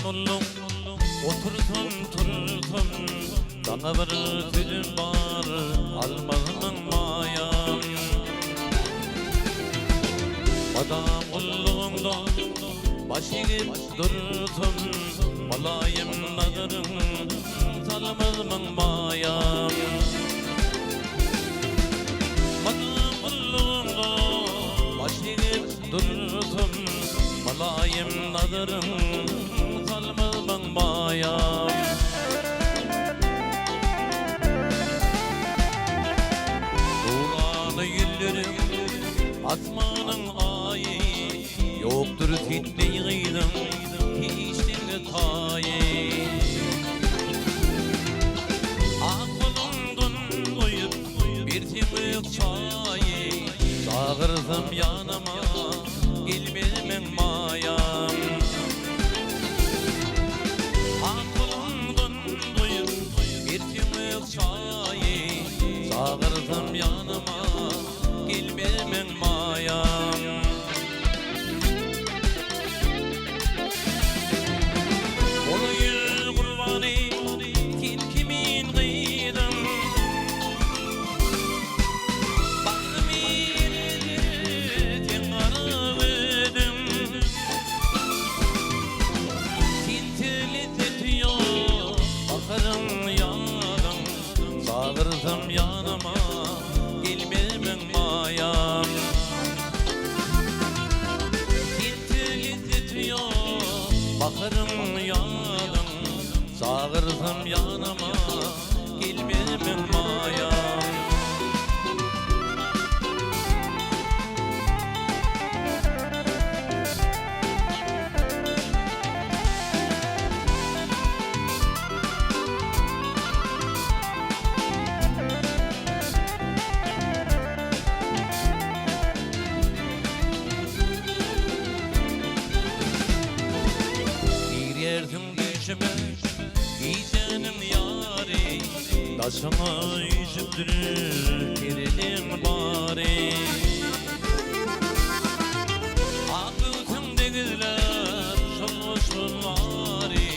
ollum oturtum turtum sana bir sözüm var almazmın mayam adam ollumda başıgıp durtum balayım nazarım salmazmın mayam adam ollumda başıgıp durtum balayım nazarım salmazmın mayam Tuğlanı güllerim asmanın ayı yoktur sitneyi gıydım hiçliğine tayı Aklımdan koyup bir tümük çayı Çağırsam yanıma gelmezmen mayam Aklımdan koyup bir tümük çayı Çağırsam yanıma gelmezmen mayam Çağırsam yanıma gelmezmen mayam Tintili titriyor bakarım yanım Çağırsam yanıma gelmezmen mayam Yerdim düşme giysenim yari Taşıma yüzüptür gerilim bari Akıtımdakiler solmuşsun mari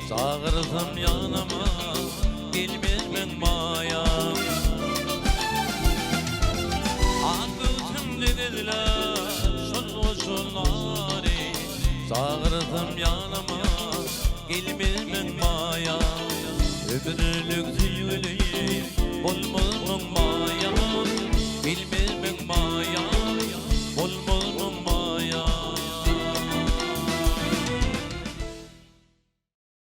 Çağırsam yanıma gelmezmen mayam Akıtımdakiler solmuşsun mari Çağırsam yanıma gelmezmen mayam Öbürü